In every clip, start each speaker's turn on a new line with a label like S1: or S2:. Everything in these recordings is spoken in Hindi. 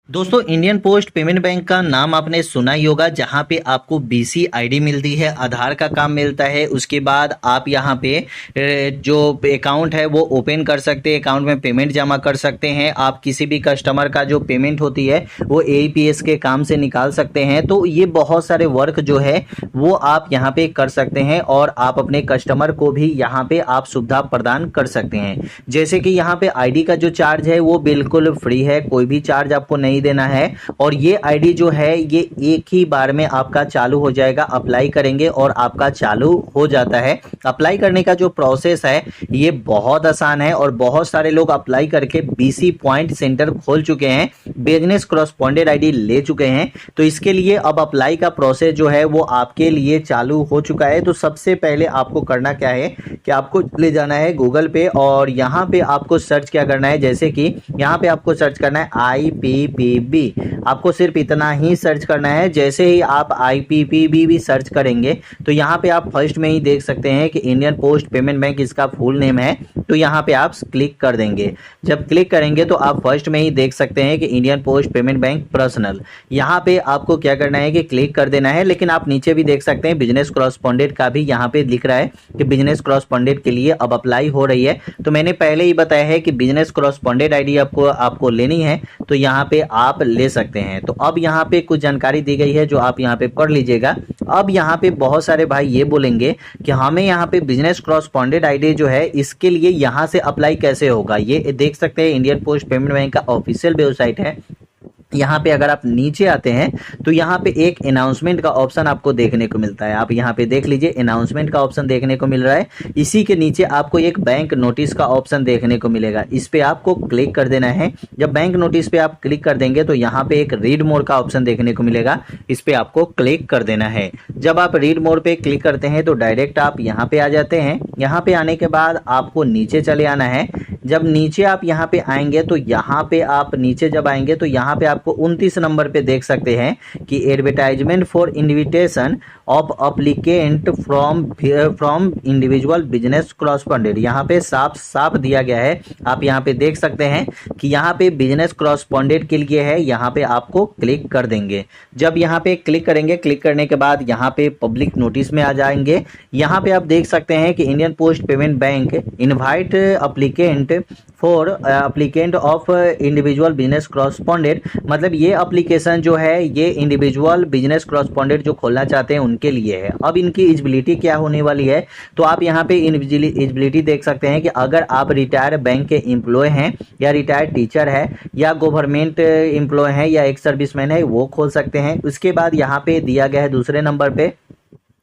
S1: दोस्तों इंडियन पोस्ट पेमेंट बैंक का नाम आपने सुना ही होगा, जहां पे आपको बीसी आईडी मिलती है, आधार का काम मिलता है। उसके बाद आप यहां पे जो अकाउंट है वो ओपन कर सकते हैं, अकाउंट में पेमेंट जमा कर सकते हैं। आप किसी भी कस्टमर का जो पेमेंट होती है वो एईपीएस के काम से निकाल सकते हैं। तो ये बहुत सारे वर्क जो है वो आप यहाँ पे कर सकते हैं और आप अपने कस्टमर को भी यहाँ पे आप सुविधा प्रदान कर सकते हैं। जैसे कि यहाँ पे आईडी का जो चार्ज है वो बिल्कुल फ्री है, कोई भी चार्ज आपको नहीं देना है। और ये आईडी जो है ये एक ही बार में आपका चालू हो जाएगा, अप्लाई करेंगे और आपका चालू हो जाता है। अप्लाई करने का जो प्रोसेस है ये बहुत आसान है और बहुत सारे लोग अप्लाई करके बीसी पॉइंट सेंटर खोल चुके हैं, बिजनेस कॉरस्पॉन्डेंट आईडी ले चुके हैं। तो इसके लिए अब अप्लाई का प्रोसेस जो है वो आपके लिए चालू हो चुका है। तो सबसे पहले आपको करना क्या है कि आपको ले जाना है गूगल पे और यहाँ पे आपको सर्च क्या करना है। जैसे कि यहाँ पे आपको सर्च करना है IPPB, आपको सिर्फ इतना ही सर्च करना है। जैसे ही आप IPPB भी सर्च करेंगे तो यहाँ पे आप फर्स्ट में ही देख सकते हैं कि इंडियन पोस्ट पेमेंट बैंक इसका फुल नेम है। तो यहाँ पे आप क्लिक कर देंगे। जब क्लिक करेंगे तो आप फर्स्ट में ही देख सकते हैं कि Indian post payment bank personal, यहाँ पे आपको क्या करना है कि क्लिक कर देना है। लेकिन आप नीचे भी देख सकते हैं बिजनेस कॉरस्पॉन्डेंट का भी यहाँ पे लिख रहा है कि बिजनेस कॉरस्पॉन्डेंट के लिए अब अप्लाई हो रही है। तो मैंने पहले ही बताया है कि बिजनेस कॉरस्पॉन्डेंट आईडी आपको लेनी है, तो यहाँ पे आप ले सकते हैं। तो अब यहाँ पे कुछ जानकारी दी गई है जो आप यहाँ पे पढ़ लीजिएगा। अब यहाँ पे बहुत सारे भाई ये बोलेंगे कि हमें यहाँ पे बिजनेस कॉरस्पॉन्डेंट आईडी जो है इसके लिए यहाँ से अप्लाई कैसे होगा। ये देख सकते हैं इंडियन पोस्ट पेमेंट बैंक का ऑफिशियल वेबसाइट है। यहाँ पे अगर आप नीचे आते हैं तो यहाँ पे एक अनाउंसमेंट का ऑप्शन आपको देखने को मिलता है। आप यहाँ पे देख लीजिए, अनाउंसमेंट का ऑप्शन देखने को मिल रहा है। इसी के नीचे आपको एक बैंक नोटिस का ऑप्शन देखने को मिलेगा, इस पे आपको क्लिक कर देना है। जब बैंक नोटिस पे आप क्लिक कर देंगे तो यहाँ पे एक रीड मोर का ऑप्शन देखने को मिलेगा, इस पे आपको क्लिक कर देना है। जब आप रीड मोर पे क्लिक करते हैं तो डायरेक्ट आप यहाँ पे आ जाते हैं। यहाँ पे आने के बाद आपको नीचे चले आना है। जब नीचे आप यहाँ पे आएंगे तो यहाँ पे आप नीचे जब आएंगे तो यहाँ पे आपको 29 नंबर पे देख सकते हैं कि advertisement for invitation of applicant from individual business correspondent, यहाँ पे साफ साफ दिया गया है। आप यहाँ पे देख सकते हैं कि यहाँ पे बिजनेस कॉरस्पॉन्डेंट के लिए है। यहाँ पे आपको क्लिक कर देंगे। जब यहाँ पे क्लिक करेंगे, क्लिक करने के बाद यहाँ पे पब्लिक नोटिस में आ जाएंगे। यहाँ पे आप देख सकते हैं कि Indian post payment bank invite applicant for applicant of individual business correspondent, मतलब ये एप्लीकेशन जो है ये इंडिविजुअल बिजनेस कॉरस्पॉन्डेंट जो खोलना चाहते हैं उनके लिए है। अब इनकी एलिजिबिलिटी क्या होने वाली है, तो आप यहाँ पे एलिजिबिलिटी देख सकते हैं कि अगर आप रिटायर बैंक के एम्प्लॉय हैं या रिटायर्ड टीचर है या गवर्नमेंट एम्प्लॉय है या एक सर्विसमैन है, वो खोल सकते हैं। उसके बाद यहाँ पे दिया गया है दूसरे नंबर पे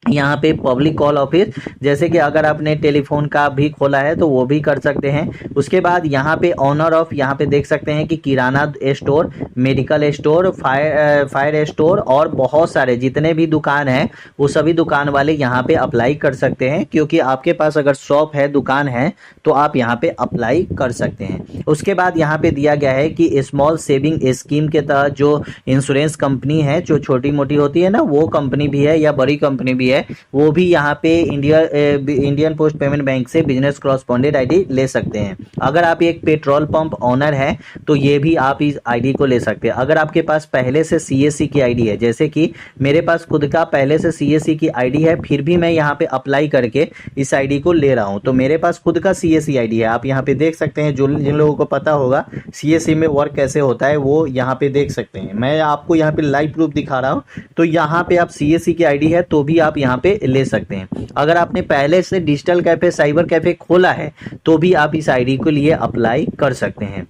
S1: यहाँ पे पब्लिक कॉल ऑफिस, जैसे कि अगर आपने टेलीफोन का भी खोला है तो वो भी कर सकते हैं। उसके बाद यहाँ पे ऑनर ऑफ, यहाँ पे देख सकते हैं कि kirana store, medical store, fire store और बहुत सारे जितने भी दुकान हैं वो सभी दुकान वाले यहाँ पे अप्लाई कर सकते हैं। क्योंकि आपके पास अगर शॉप है, दुकान है, तो आप यहाँ पे अप्लाई कर सकते हैं। उसके बाद यहाँ पे दिया गया है कि स्मॉल सेविंग स्कीम के तहत जो इंश्योरेंस कंपनी है जो छोटी मोटी होती है ना, वो कंपनी भी है या बड़ी कंपनी भी है, वो भी यहाँ पे इंडियन पोस्ट पेमेंट बैंक से बिजनेस कॉरस्पॉन्डेंट आईडी ले सकते हैं। अगर आप एक पेट्रोल पंप ओनर है तो ये भी आप इस आईडी को ले सकते हैं। अगर आपके पास पहले से सीएससी की आईडी है, जैसे कि मेरे पास खुद का पहले से सीएससी की आईडी है, फिर भी मैं यहाँ पे अप्लाई करके इस आईडी को ले रहा हूँ, तो मेरे पास खुद का सीएससी आईडी है। आप यहाँ पे देख सकते हैं, जो जिन लोगों को पता होगा सीएससी में वर्क कैसे होता है वो यहाँ पे देख सकते हैं। मैं आपको यहाँ पे लाइव प्रूफ दिखा रहा हूँ। तो यहाँ पे आप सीएससी की आईडी है तो भी आप यहाँ पे ले सकते हैं। अगर आपने पहले से डिजिटल कैफे, साइबर कैफे खोला है तो भी आप इस आईडी के लिए अप्लाई कर सकते हैं।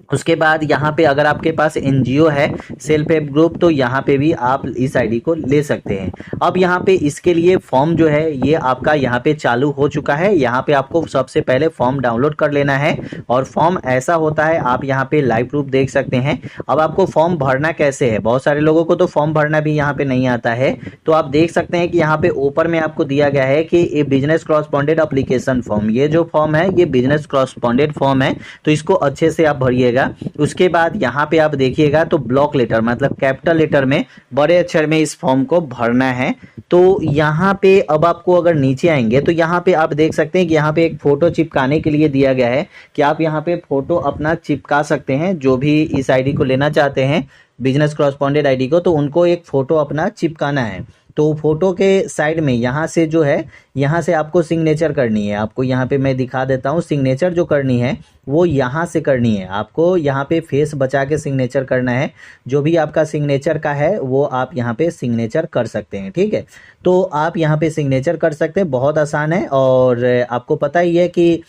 S1: उसके बाद यहाँ पे अगर आपके पास एनजीओ है, सेल्फ हेल्प ग्रुप, तो यहाँ पे भी आप इस आईडी को ले सकते हैं। अब यहाँ पे इसके लिए फॉर्म जो है ये आपका यहाँ पे चालू हो चुका है। यहाँ पे आपको सबसे पहले फॉर्म डाउनलोड कर लेना है और फॉर्म ऐसा होता है, आप यहाँ पे लाइव प्रूफ देख सकते हैं। अब आपको फॉर्म भरना कैसे है, बहुत सारे लोगों को तो फॉर्म भरना भी यहाँ पे नहीं आता है। तो आप देख सकते हैं कि यहाँ पे ऊपर में आपको दिया गया है कि ये बिजनेस कॉरस्पॉन्डेंट एप्लीकेशन फॉर्म, ये जो फॉर्म है ये बिजनेस कॉरस्पॉन्डेंट फॉर्म है, तो इसको अच्छे से आप भरिएगा। दीजिएगा। उसके बाद यहाँ पे आप देखिएगा तो ब्लॉक लेटर मतलब कैपिटल लेटर में बड़े अक्षर में इस फॉर्म को भरना है। तो यहाँ पे अब आपको अगर नीचे आएंगे तो यहाँ पे आप देख सकते हैं कि यहाँ पे एक फोटो चिपकाने के लिए दिया गया है कि आप यहाँ पे फोटो अपना चिपका सकते हैं। जो भी इस आईडी को लेना चाहते हैं बिजनेस कॉरस्पॉन्डेंट आईडी को, तो उनको एक फोटो अपना चिपकाना है। तो फोटो के साइड में यहाँ से जो है यहाँ से आपको सिग्नेचर करनी है। आपको यहाँ पे मैं दिखा देता हूँ, सिग्नेचर जो करनी है वो यहाँ से करनी है। आपको यहाँ पे फेस बचा के सिग्नेचर करना है। जो भी आपका सिग्नेचर का है वो आप यहाँ पे सिग्नेचर कर सकते हैं, ठीक है। तो आप यहाँ पे सिग्नेचर कर सकते हैं, बहुत आसान है। और आपको पता ही है कि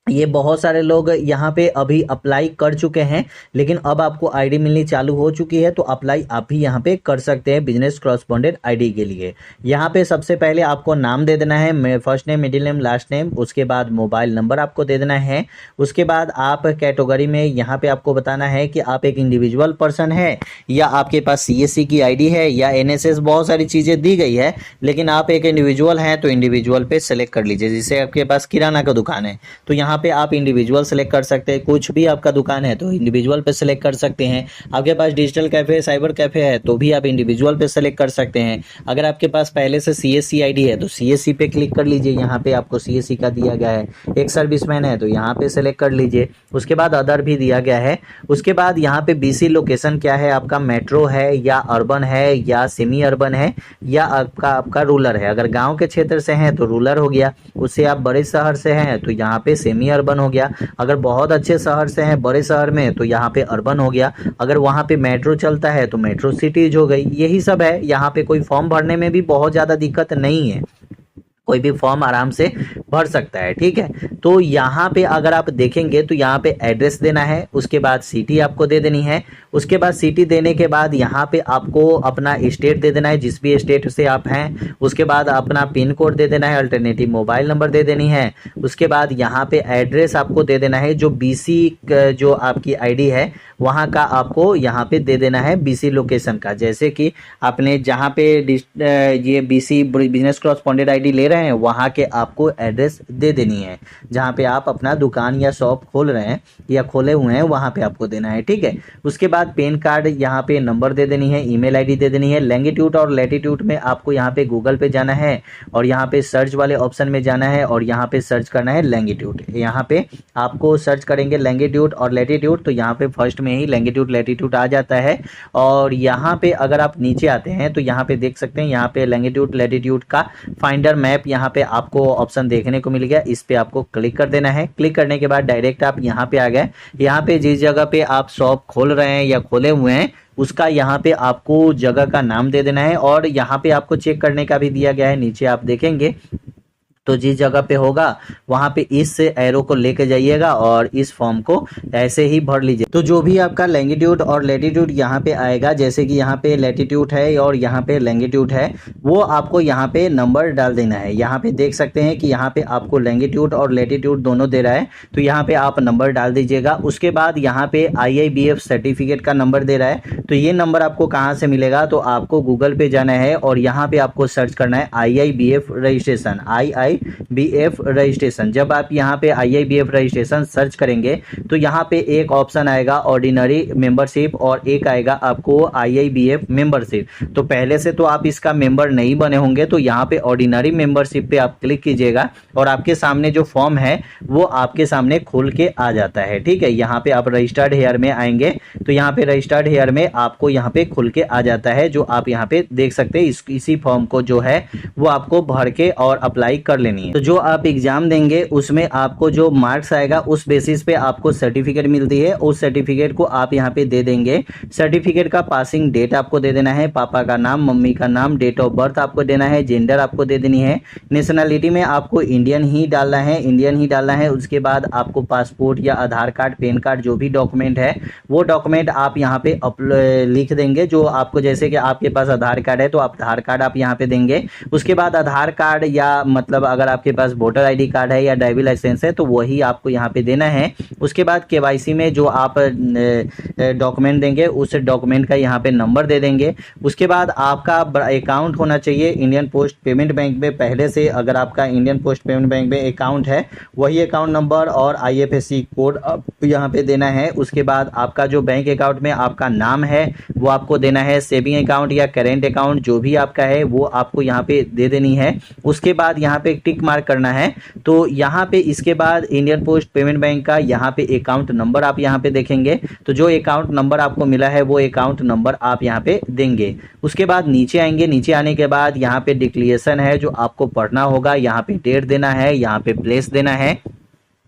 S1: ये बहुत सारे लोग यहाँ पे अभी अप्लाई कर चुके हैं, लेकिन अब आपको आईडी मिलनी चालू हो चुकी है। तो अप्लाई आप भी यहाँ पे कर सकते हैं बिजनेस कॉरस्पॉन्डेंट आईडी के लिए। यहाँ पे सबसे पहले आपको नाम दे देना है, first name, middle name, last name. उसके बाद मोबाइल नंबर आपको दे देना है। उसके बाद आप कैटेगरी में यहाँ पे आपको बताना है कि आप एक इंडिविजुअल पर्सन है या आपके पास CSC की आईडी है या NSS, बहुत सारी चीज़ें दी गई है। लेकिन आप एक इंडिविजुअल हैं तो इंडिविजुअल पे सेलेक्ट कर लीजिए। जैसे आपके पास किराना का दुकान है तो यहाँ पे आप इंडिविजुअल सेलेक्ट कर सकते हैं। कुछ भी आपका दुकान है तो इंडिविजुअल पे सेलेक्ट कर सकते हैं। आपके पास डिजिटल कैफे, साइबर कैफे है तो भी आप इंडिविजुअल पे सेलेक्ट कर सकते हैं। अगर आपके पास पहले से CSC आईडी है तो CSC पे क्लिक कर लीजिए। यहाँ पे आपको CSC का दिया गया है। एक सर्विसमैन है तो यहाँ पे सेलेक्ट कर लीजिए। उसके बाद अदर भी दिया गया है। उसके बाद यहाँ पे BC लोकेशन क्या है आपका, मेट्रो है या अर्बन है या सेमी अर्बन है या आपका रूरल है। अगर गाँव के क्षेत्र से हैं तो रूरल हो गया। उससे आप बड़े शहर से हैं तो यहाँ पे सेमी अर्बन हो गया। अगर बहुत अच्छे शहर से हैं बड़े शहर में तो यहाँ पे अर्बन हो गया। अगर वहाँ पे मेट्रो चलता है तो मेट्रो सिटीज हो गई। यही सब है। यहाँ पे कोई फॉर्म भरने में भी बहुत ज़्यादा दिक्कत नहीं है, कोई भी फॉर्म आराम से भर सकता है, ठीक है। तो यहाँ पे अगर आप देखेंगे तो यहाँ पे एड्रेस देना है। उसके बाद सिटी आपको दे देनी है। उसके बाद सिटी देने के बाद यहाँ पे आपको अपना स्टेट दे देना है, जिस भी स्टेट से आप हैं। उसके बाद अपना पिन कोड दे देना है, अल्टरनेटिव मोबाइल नंबर दे देनी है। उसके बाद यहाँ पे एड्रेस आपको दे देना है। जो BC जो आपकी आईडी है वहाँ का आपको यहाँ पे दे देना है BC लोकेशन का। जैसे कि आपने जहाँ पे ये BC बिजनेस कॉरस्पॉन्डेंट आईडी ले रहे हैं वहाँ के आपको एड्रेस दे देनी है। जहाँ पे आप अपना दुकान या शॉप खोल रहे हैं या खोले हुए हैं वहाँ पे आपको देना है, ठीक है। उसके बाद पैन कार्ड यहाँ पे नंबर दे देनी है, ईमेल आईडी दे देनी है। लैंगिट्यूड और लैटिट्यूड में आपको यहाँ पे गूगल पे जाना है और यहाँ पे सर्च वाले ऑप्शन में जाना है और यहाँ पे सर्च करना है लैंगिट्यूड। यहाँ पे आपको सर्च करेंगे लैंगिट्यूड और लैटिट्यूड तो यहाँ पे फर्स्ट में ही लैंगिट्यूड लैटिट्यूड आ जाता है। और यहाँ पे अगर आप नीचे आते हैं तो यहाँ पे देख सकते हैं यहाँ पे लैंगिट्यूड लैटिट्यूड का फाइंडर मैप यहाँ पे आपको ऑप्शन देखने को मिल गया। इस पे आपको क्लिक कर देना है। क्लिक करने के बाद डायरेक्ट आप यहाँ पे आ गए। यहाँ पे जिस जगह पे आप शॉप खोल रहे हैं या खोले हुए हैं उसका यहाँ पे आपको जगह का नाम दे देना है। और यहाँ पे आपको चेक करने का भी दिया गया है। नीचे आप देखेंगे तो जिस जगह पे होगा वहाँ पे इस एरो को लेके जाइएगा और इस फॉर्म को ऐसे ही भर लीजिए। तो जो भी आपका लैंगिट्यूड और लैटिट्यूड यहाँ पे आएगा, जैसे कि यहाँ पे लैटिट्यूड है और यहाँ पे लैंगिट्यूड है, वो आपको यहाँ पे नंबर डाल देना है। यहाँ पे देख सकते हैं कि यहाँ पे आपको लैंगिट्यूड और लैटिट्यूड दोनों दे रहा है तो यहाँ पे आप नंबर डाल दीजिएगा। उसके बाद यहाँ पे IIBF सर्टिफिकेट का नंबर दे रहा है तो ये नंबर आपको कहाँ से मिलेगा, तो आपको गूगल पे जाना है और यहाँ पे आपको सर्च करना है IIBF रजिस्ट्रेशन, IIBF रजिस्ट्रेशन। जब आप यहाँ पे IIBF रजिस्ट्रेशन सर्च करेंगे तो यहाँ पे एक ऑप्शन आएगा ऑर्डिनरी मेंबरशिप और एक आएगा आपको IIBF मेंबरशिप। तो पहले से तो आप इसका मेंबर नहीं बने होंगे तो यहाँ पे ऑर्डिनरी मेंबरशिप पे आप क्लिक कीजिएगा और आपके सामने जो फॉर्म है वो आपके सामने खुल के आ जाता है, ठीक है। यहाँ पे आप रजिस्टर्ड हेयर में आएंगे तो यहाँ पे रजिस्टर्ड हेयर में आपको यहाँ पे खुल के आ जाता है, जो आप यहाँ पे देख सकते हैं। इसी फॉर्म को जो है वो आपको भर के और अप्लाई कर लेनी है। तो जो आप एग्जाम देंगे उसमें आपको जो मार्क्स आएगा उस बेसिस पे आपको सर्टिफिकेट मिलती है। उस सर्टिफिकेट को आप यहाँ पे दे देंगे। सर्टिफिकेट का पासिंग डेट आपको दे देना है, पापा का नाम, मम्मी का नाम, डेट ऑफ बर्थ आपको देना है, जेंडर आपको दे देनी है। नेशनलिटी में आपको इंडियन ही डालना है, इंडियन ही डालना है। उसके बाद आपको पासपोर्ट या आधार कार्ड, पैन कार्ड जो भी डॉक्यूमेंट है वो डॉक्यूमेंट आप यहाँ पे लिख देंगे। जो आपको जैसे कि आपके पास आधार कार्ड है तो आप आधार कार्ड आप यहाँ पे देंगे। उसके बाद आधार कार्ड या मतलब अगर आपके पास वोटर आईडी कार्ड है या ड्राइविंग लाइसेंस है तो वही आपको यहाँ पे देना है। उसके बाद केवाईसी में जो आप डॉक्यूमेंट देंगे उस डॉक्यूमेंट का यहाँ पे नंबर दे देंगे। उसके बाद आपका अकाउंट होना चाहिए इंडियन पोस्ट पेमेंट बैंक में पहले से। अगर आपका इंडियन पोस्ट पेमेंट बैंक में अकाउंट है वही अकाउंट नंबर और IFSC कोड आप यहाँ पे देना है। उसके बाद आपका जो बैंक अकाउंट में आपका नाम है वो आपको देना है। सेविंग अकाउंट या करेंट अकाउंट जो भी आपका है वो आपको यहाँ पे दे देनी है। उसके बाद यहाँ पे टिक मार्क करना है। तो यहाँ पे इसके बाद इंडियन पोस्ट पेमेंट बैंक का यहाँ पे अकाउंट नंबर आप यहाँ पे देखेंगे। तो जो अकाउंट नंबर आपको मिला है वो अकाउंट नंबर आप यहाँ पे देंगे। उसके बाद नीचे आएंगे। नीचे आने के बाद यहाँ पे डिक्लेरेशन है जो आपको पढ़ना होगा। यहाँ पे डेट देना है, यहाँ पे प्लेस देना है।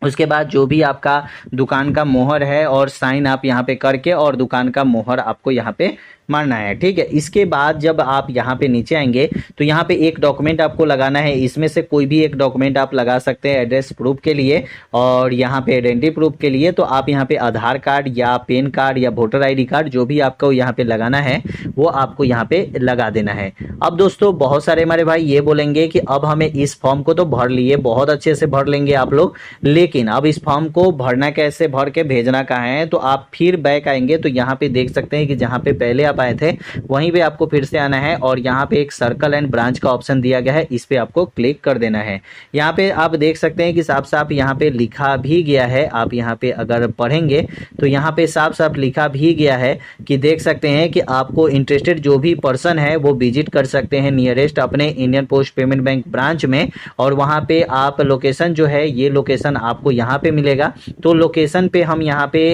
S1: उसके बाद जो भी आपका दुकान का मोहर है और साइन आप यहाँ पे करके और दुकान का मोहर आपको यहाँ पे मारना है। ठीक है। इसके बाद जब आप यहाँ पे नीचे आएंगे तो यहाँ पे एक डॉक्यूमेंट आपको लगाना है। इसमें से कोई भी एक डॉक्यूमेंट आप लगा सकते हैं एड्रेस प्रूफ के लिए और यहाँ पे आइडेंटिटी प्रूफ के लिए। तो आप यहाँ पे आधार कार्ड या पैन कार्ड या वोटर आईडी कार्ड जो भी आपको यहाँ पे लगाना है वो आपको यहाँ पे लगा देना है। अब दोस्तों बहुत सारे हमारे भाई ये बोलेंगे कि अब हमें इस फॉर्म को तो भर लिए, बहुत अच्छे से भर लेंगे आप लोग, लेकिन अब इस फॉर्म को भरना कैसे, भर के भेजना कहाँ है। तो आप फिर बैक आएंगे तो यहाँ पे देख सकते हैं कि जहाँ पे पहले आप आए थे वहीं पे आपको फिर से आना है और यहाँ पे एक सर्कल एंड ब्रांच का ऑप्शन दिया गया है, इस पे आपको क्लिक कर देना है। यहाँ पे आप देख सकते हैं कि साफ साफ यहाँ पे लिखा भी गया है। आप यहाँ पे अगर पढ़ेंगे तो यहाँ पे साफ साफ लिखा भी गया है कि देख सकते हैं कि आपको इंटरेस्टेड जो भी पर्सन है वो विजिट कर सकते हैं नियरेस्ट अपने Indian post payment bank branch में। और वहाँ पे आप लोकेशन जो है ये लोकेशन आपको यहाँ पे मिलेगा। तो लोकेशन पे हम यहाँ पे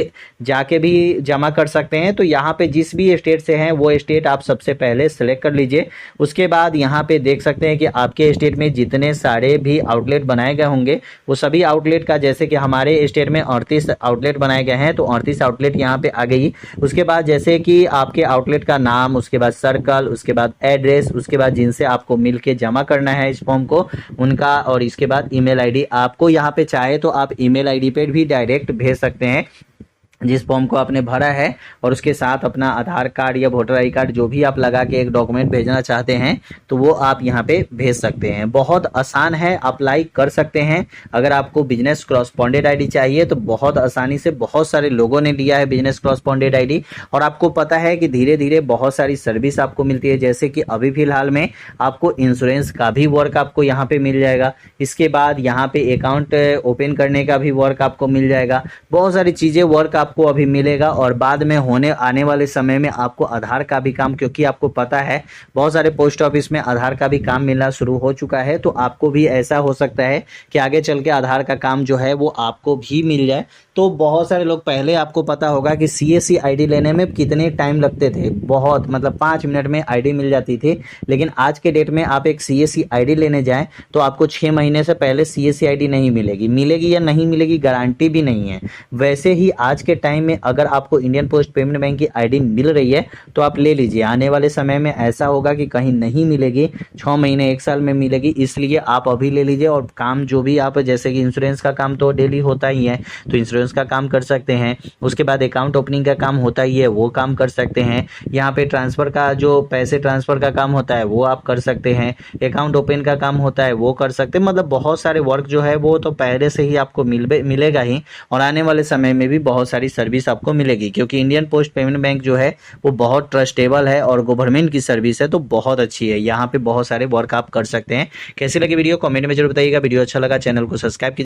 S1: जाके भी जमा कर सकते हैं। तो यहाँ पे जिस भी स्टेट से हैं वो स्टेट आप सबसे पहले सेलेक्ट कर लीजिए। उसके बाद यहाँ पे देख सकते हैं कि आपके स्टेट में जितने सारे भी आउटलेट बनाए गए होंगे वो सभी आउटलेट का, जैसे कि हमारे स्टेट में 38 आउटलेट बनाए गए हैं तो 38 आउटलेट यहाँ पे आ गई। उसके बाद जैसे कि आपके आउटलेट का नाम, उसके बाद सर्कल, उसके बाद एड्रेस, उसके बाद जिनसे आपको मिल के जमा करना है इस फॉर्म को उनका, और इसके बाद ईमेल आईडी। आपको यहाँ पे चाहे तो आप ईमेल आईडी पे भी डायरेक्ट भेज सकते हैं जिस फॉर्म को आपने भरा है, और उसके साथ अपना आधार कार्ड या वोटर आई कार्ड जो भी आप लगा के एक डॉक्यूमेंट भेजना चाहते हैं तो वो आप यहाँ पे भेज सकते हैं। बहुत आसान है, अप्लाई कर सकते हैं। अगर आपको बिजनेस क्रॉसपॉन्डेड आईडी चाहिए तो बहुत आसानी से बहुत सारे लोगों ने लिया है बिजनेस क्रॉसपॉन्डेड आईडी। और आपको पता है कि धीरे धीरे बहुत सारी सर्विस आपको मिलती है, जैसे कि अभी फिलहाल में आपको इंश्योरेंस का भी वर्क आपको यहाँ पे मिल जाएगा। इसके बाद यहाँ पे अकाउंट ओपन करने का भी वर्क आपको मिल जाएगा। बहुत सारी चीज़ें वर्क आपको अभी मिलेगा। और बाद में होने आने वाले समय में आपको आधार का भी काम, क्योंकि आपको पता है बहुत सारे पोस्ट ऑफिस में आधार का भी काम मिलना शुरू हो चुका है, तो आपको भी ऐसा हो सकता है कि आगे चल के आधार का काम जो है वो आपको भी मिल जाए। तो बहुत सारे लोग, पहले आपको पता होगा कि CSC आईडी लेने में कितने टाइम लगते थे, बहुत मतलब 5 मिनट में आईडी मिल जाती थी। लेकिन आज के डेट में आप एक CSC आईडी लेने जाएं तो आपको 6 महीने से पहले CSC आईडी नहीं मिलेगी। मिलेगी या नहीं मिलेगी गारंटी भी नहीं है। वैसे ही आज के टाइम में अगर आपको इंडियन पोस्ट पेमेंट बैंक की आईडी मिल रही है तो आप ले लीजिए। आने वाले समय में ऐसा होगा कि कहीं नहीं मिलेगी, 6 महीने 1 साल में मिलेगी, इसलिए आप अभी ले लीजिए। और काम जो भी आप, जैसे कि इंश्योरेंस का काम तो डेली होता ही है तो इंश्योरेंस का काम कर सकते हैं। उसके बाद अकाउंट ओपनिंग का काम होता ही है, वो काम कर सकते हैं। यहाँ पे ट्रांसफर का, जो पैसे ट्रांसफर का काम होता है वो आप कर सकते हैं। अकाउंट ओपन का काम होता है वो कर सकते हैं। मतलब बहुत सारे वर्क जो है वो तो पहले से ही आपको मिलेगा ही, और आने वाले समय में भी बहुत सारी सर्विस आपको मिलेगी, क्योंकि इंडियन पोस्ट पेमेंट बैंक जो है वो बहुत ट्रस्टेबल है और गवर्नमेंट की सर्विस है तो बहुत अच्छी है। यहाँ पे बहुत सारे वर्क आप कर सकते हैं। कैसी लगी वीडियो कमेंट में जरूर बताइएगा। वीडियो अच्छा लगा चैनल को सब्सक्राइब कीजिए।